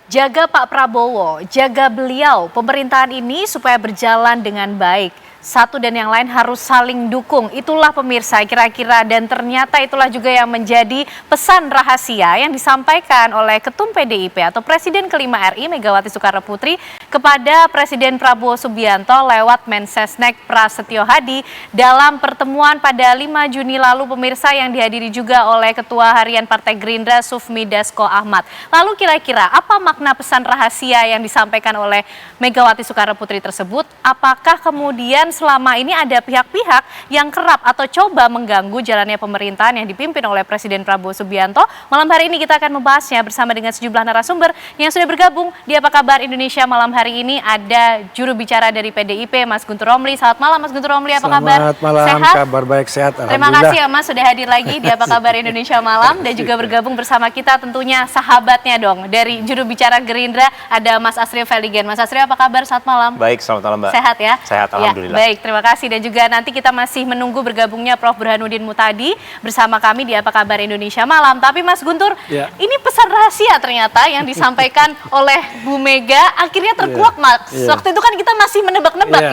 Jaga Pak Prabowo, jaga beliau. Pemerintahan ini supaya berjalan dengan baik. Satu dan yang lain harus saling dukung. Itulah pemirsa kira-kira, dan ternyata itulah juga yang menjadi pesan rahasia yang disampaikan oleh Ketum PDIP atau Presiden kelima RI Megawati Soekarno Putri kepada Presiden Prabowo Subianto lewat Mensesnek Prasetyo Hadi dalam pertemuan pada 5 Juni lalu, pemirsa, yang dihadiri juga oleh Ketua Harian Partai Gerindra Sufmi Dasko Ahmad. Lalu kira-kira apa makna pesan rahasia yang disampaikan oleh Megawati Soekarno Putri tersebut? Apakah kemudian selama ini ada pihak-pihak yang kerap atau coba mengganggu jalannya pemerintahan yang dipimpin oleh Presiden Prabowo Subianto? Malam hari ini kita akan membahasnya bersama dengan sejumlah narasumber yang sudah bergabung di Apa Kabar Indonesia malam hari ini. Ada juru bicara dari PDIP, Mas Guntur Romli. Selamat malam, Mas Guntur Romli. Apa kabar? Selamat malam, sehat? Kabar baik, sehat. Terima kasih ya, Mas, sudah hadir lagi di Apa Kabar Indonesia malam dan juga bergabung bersama kita tentunya sahabatnya dong dari juru bicara Gerindra, ada Mas Asrio Veligen. Mas Asrio, apa kabar? Selamat malam. Baik, selamat malam, Mbak. Sehat ya? Sehat, alhamdulillah. Ya, baik, terima kasih. Dan juga nanti kita masih menunggu bergabungnya Prof. Burhanuddin Mutadi bersama kami di Apa Kabar Indonesia malam. Tapi Mas Guntur, ini pesan rahasia ternyata yang disampaikan oleh Bu Mega akhirnya terkuak, Mas. Waktu itu kan kita masih menebak-nebak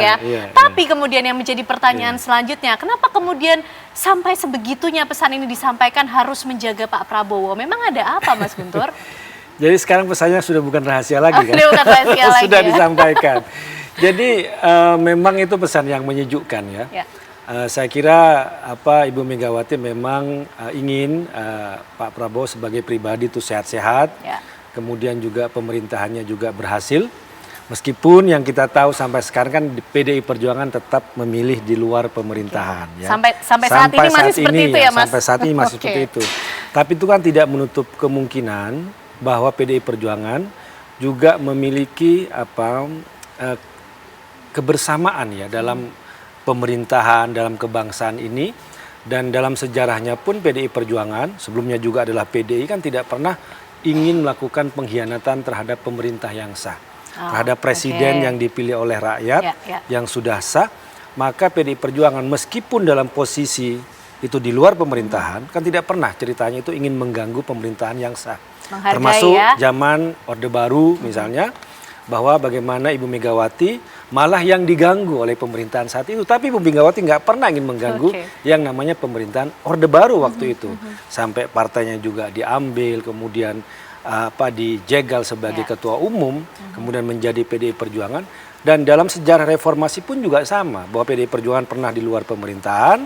Tapi kemudian yang menjadi pertanyaan selanjutnya, kenapa kemudian sampai sebegitunya pesan ini disampaikan harus menjaga Pak Prabowo? Memang ada apa, Mas Guntur? Jadi sekarang pesannya sudah bukan rahasia lagi kan? Bukan rahasia lagi, sudah disampaikan. Jadi memang itu pesan yang menyejukkan ya. Saya kira Ibu Megawati memang ingin Pak Prabowo sebagai pribadi itu sehat-sehat. Kemudian juga pemerintahannya juga berhasil. Meskipun yang kita tahu sampai sekarang kan PDI Perjuangan tetap memilih di luar pemerintahan. Ya. Sampai saat ini masih seperti itu ya, Mas? Sampai saat ini masih seperti itu. Tapi itu kan tidak menutup kemungkinan bahwa PDI Perjuangan juga memiliki kebersamaan ya dalam pemerintahan, dalam kebangsaan ini. Dan dalam sejarahnya pun PDI Perjuangan, sebelumnya juga adalah PDI, kan tidak pernah ingin melakukan pengkhianatan terhadap pemerintah yang sah. Terhadap presiden yang dipilih oleh rakyat yang sudah sah, maka PDI Perjuangan meskipun dalam posisi itu di luar pemerintahan, kan tidak pernah ceritanya itu ingin mengganggu pemerintahan yang sah. Termasuk zaman Orde Baru misalnya, bahwa bagaimana Ibu Megawati malah yang diganggu oleh pemerintahan saat itu. Tapi Ibu Megawati nggak pernah ingin mengganggu yang namanya pemerintahan Orde Baru waktu itu. Sampai partainya juga diambil, kemudian dijegal sebagai ketua umum, kemudian menjadi PDI Perjuangan. Dan dalam sejarah reformasi pun juga sama, bahwa PDI Perjuangan pernah di luar pemerintahan,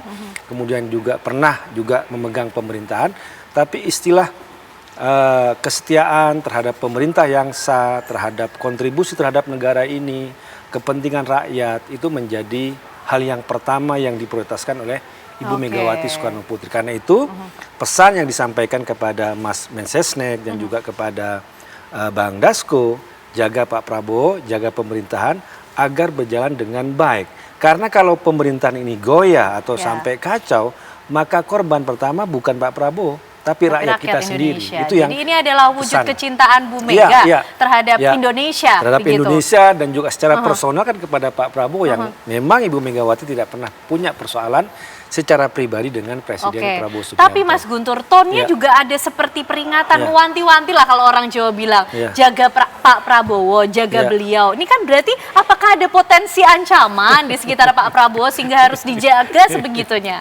kemudian juga pernah juga memegang pemerintahan, tapi istilah kesetiaan terhadap pemerintah yang sah, terhadap kontribusi terhadap negara ini, kepentingan rakyat, itu menjadi hal yang pertama yang diprioritaskan oleh Ibu Megawati Soekarno Putri. Karena itu pesan yang disampaikan kepada Mas Mensesnek dan juga kepada Bang Dasko, jaga Pak Prabowo, jaga pemerintahan agar berjalan dengan baik. Karena kalau pemerintahan ini goyah atau sampai kacau, maka korban pertama bukan Pak Prabowo, tapi rakyat kita sendiri. Itu yang jadi ini adalah wujud kecintaan Bu Mega terhadap Indonesia. Terhadap Indonesia dan juga secara personal kan kepada Pak Prabowo yang memang Ibu Megawati tidak pernah punya persoalan secara pribadi dengan Presiden Prabowo Subianto. Tapi Mas Guntur, tonnya juga ada seperti peringatan, mewanti-wanti lah kalau orang Jawa bilang, jaga Pak Prabowo, jaga beliau. Ini kan berarti apakah ada potensi ancaman di sekitar Pak Prabowo sehingga harus dijaga sebegitunya?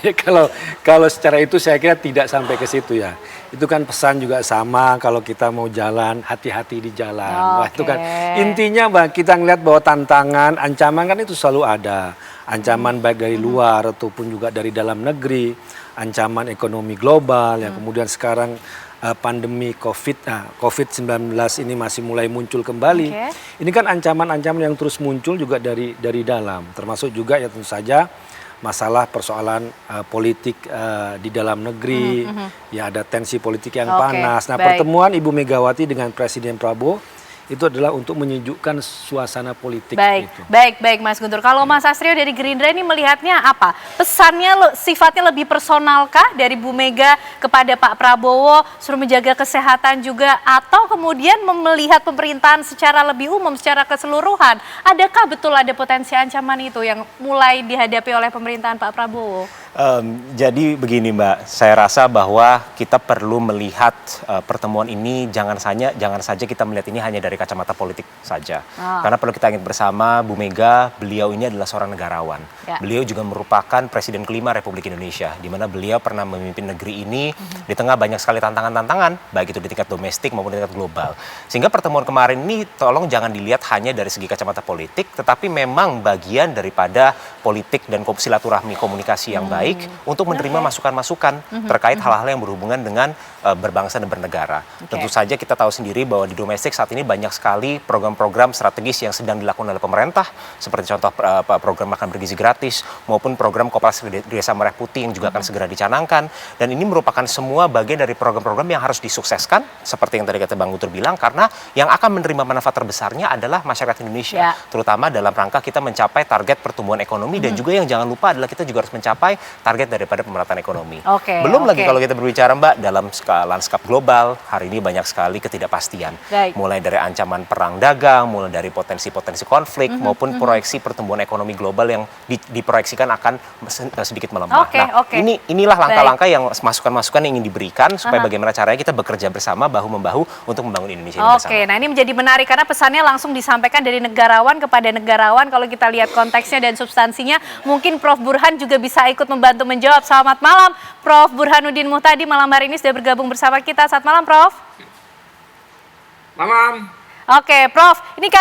Ya, kalau secara itu saya kira tidak sampai ke situ ya. Itu kan pesan juga sama, kalau kita mau jalan, hati-hati di jalan. Itu kan intinya kita ngelihat bahwa tantangan, ancaman kan itu selalu ada. Ancaman baik dari luar ataupun juga dari dalam negeri, ancaman ekonomi global yang kemudian sekarang pandemi COVID-19 ini masih mulai muncul kembali. Ini kan ancaman-ancaman yang terus muncul juga dari dalam, termasuk juga ya tentu saja masalah persoalan politik di dalam negeri, ya ada tensi politik yang panas. Nah, pertemuan Ibu Megawati dengan Presiden Prabowo itu adalah untuk menyejukkan suasana politik. Baik Mas Guntur. Kalau Mas Asrio dari Gerindra ini melihatnya apa? Pesannya sifatnya lebih personalkah dari Bu Mega kepada Pak Prabowo, suruh menjaga kesehatan juga, atau kemudian melihat pemerintahan secara lebih umum, secara keseluruhan? Adakah betul ada potensi ancaman itu yang mulai dihadapi oleh pemerintahan Pak Prabowo? Jadi begini Mbak, saya rasa bahwa kita perlu melihat pertemuan ini jangan saja kita melihat ini hanya dari kacamata politik saja. Karena perlu kita ingat bersama Bu Mega, beliau ini adalah seorang negarawan. Ya. Beliau juga merupakan Presiden kelima Republik Indonesia, di mana beliau pernah memimpin negeri ini di tengah banyak sekali tantangan-tantangan, baik itu di tingkat domestik maupun di tingkat global. Sehingga pertemuan kemarin ini tolong jangan dilihat hanya dari segi kacamata politik, tetapi memang bagian daripada politik dan silaturahmi komunikasi yang baik untuk menerima masukan-masukan terkait hal-hal yang berhubungan dengan berbangsa dan bernegara. Tentu saja kita tahu sendiri bahwa di domestik saat ini banyak sekali program-program strategis yang sedang dilakukan oleh pemerintah, seperti contoh program makan bergizi gratis maupun program koperasi desa merah putih yang juga akan segera dicanangkan. Dan ini merupakan semua bagian dari program-program yang harus disukseskan, seperti yang tadi kata Bang Guntur bilang, karena yang akan menerima manfaat terbesarnya adalah masyarakat Indonesia, terutama dalam rangka kita mencapai target pertumbuhan ekonomi dan juga yang jangan lupa adalah kita juga harus mencapai target daripada pemerataan ekonomi. Belum lagi kalau kita berbicara Mbak, dalam lanskap global, hari ini banyak sekali ketidakpastian. Mulai dari ancaman perang dagang, mulai dari potensi-potensi konflik, maupun proyeksi pertumbuhan ekonomi global yang diproyeksikan akan sedikit melemah. Inilah langkah-langkah yang masukan-masukan yang ingin diberikan, supaya bagaimana caranya kita bekerja bersama, bahu-membahu untuk membangun Indonesia ini bersama. Nah ini menjadi menarik karena pesannya langsung disampaikan dari negarawan kepada negarawan. Kalau kita lihat konteksnya dan substansinya, mungkin Prof. Burhan juga bisa ikut membantu menjawab. Selamat malam, Prof. Burhanuddin Muhtadi, malam hari ini sudah bergabung bersama kita. Selamat malam, Prof. Malam. Prof, ini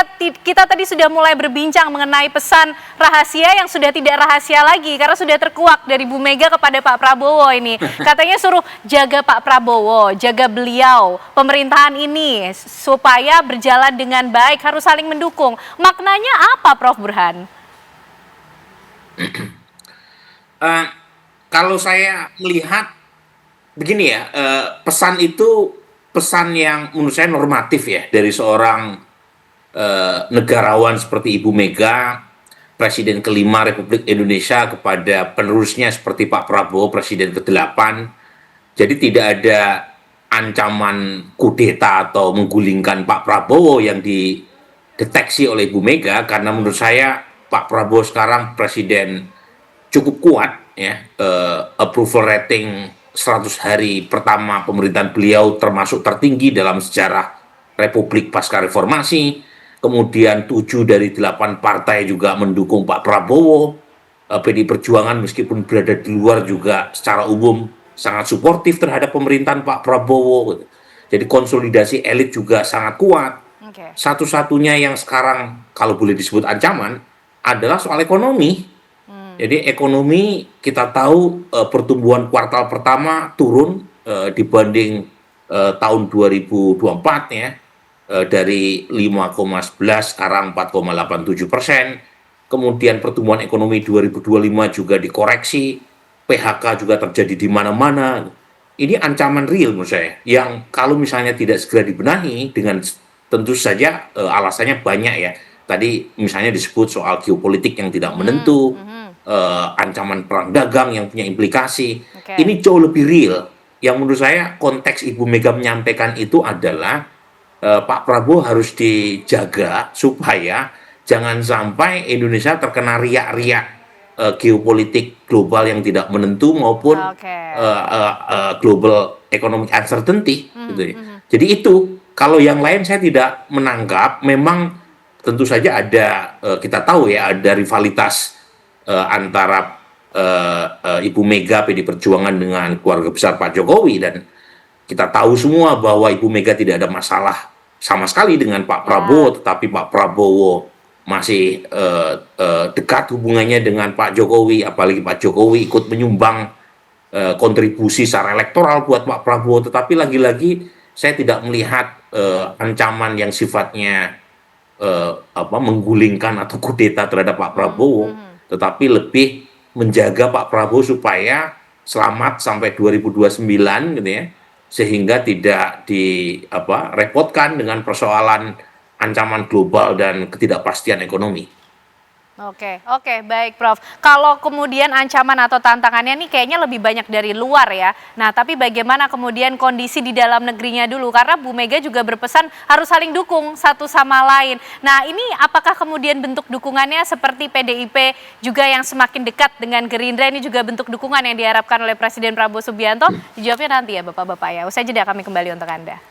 kita tadi sudah mulai berbincang mengenai pesan rahasia yang sudah tidak rahasia lagi karena sudah terkuak dari Bu Mega kepada Pak Prabowo ini. Katanya suruh jaga Pak Prabowo, jaga beliau, pemerintahan ini supaya berjalan dengan baik, harus saling mendukung. Maknanya apa, Prof. Burhan? Kalau saya melihat begini ya, pesan itu pesan yang menurut saya normatif ya dari seorang negarawan seperti Ibu Mega, Presiden kelima Republik Indonesia, kepada penerusnya seperti Pak Prabowo, Presiden ke-8. Jadi tidak ada ancaman kudeta atau menggulingkan Pak Prabowo yang dideteksi oleh Ibu Mega, karena menurut saya Pak Prabowo sekarang presiden cukup kuat ya, approval rating 100 hari pertama pemerintahan beliau termasuk tertinggi dalam sejarah Republik pasca reformasi. Kemudian 7 dari 8 partai juga mendukung Pak Prabowo. PDI Perjuangan meskipun berada di luar juga secara umum sangat suportif terhadap pemerintahan Pak Prabowo. Jadi konsolidasi elit juga sangat kuat. Satu-satunya yang sekarang kalau boleh disebut ancaman adalah soal ekonomi. Jadi ekonomi kita tahu pertumbuhan kuartal pertama turun dibanding tahun 2024 ya, dari 5,11 sekarang 4,87%. Kemudian pertumbuhan ekonomi 2025 juga dikoreksi, PHK juga terjadi di mana-mana. Ini ancaman real menurut saya, yang kalau misalnya tidak segera dibenahi, dengan tentu saja alasannya banyak ya. Tadi misalnya disebut soal geopolitik yang tidak menentu, ancaman perang dagang yang punya implikasi. Ini jauh lebih real. Yang menurut saya konteks Ibu Mega menyampaikan itu adalah Pak Prabowo harus dijaga supaya jangan sampai Indonesia terkena riak-riak geopolitik global yang tidak menentu maupun global economic uncertainty gitu ya. Jadi itu, kalau yang lain saya tidak menangkap. Memang tentu saja ada, kita tahu ya, ada rivalitas antara Ibu Mega PDI Perjuangan dengan keluarga besar Pak Jokowi, dan kita tahu semua bahwa Ibu Mega tidak ada masalah sama sekali dengan Pak Prabowo, tetapi Pak Prabowo masih dekat hubungannya dengan Pak Jokowi, apalagi Pak Jokowi ikut menyumbang kontribusi secara elektoral buat Pak Prabowo. Tetapi lagi-lagi saya tidak melihat ancaman yang sifatnya menggulingkan atau kudeta terhadap Pak Prabowo, tetapi lebih menjaga Pak Prabowo supaya selamat sampai 2029 gitu ya, sehingga tidak direpotkan dengan persoalan ancaman global dan ketidakpastian ekonomi. Oke, baik Prof. Kalau kemudian ancaman atau tantangannya nih kayaknya lebih banyak dari luar ya. Nah, tapi bagaimana kemudian kondisi di dalam negerinya dulu? Karena Bu Mega juga berpesan harus saling dukung satu sama lain. Nah, ini apakah kemudian bentuk dukungannya seperti PDIP juga yang semakin dekat dengan Gerindra, ini juga bentuk dukungan yang diharapkan oleh Presiden Prabowo Subianto? Dijawabnya nanti ya Bapak-Bapak ya. Usai jeda kami kembali untuk Anda.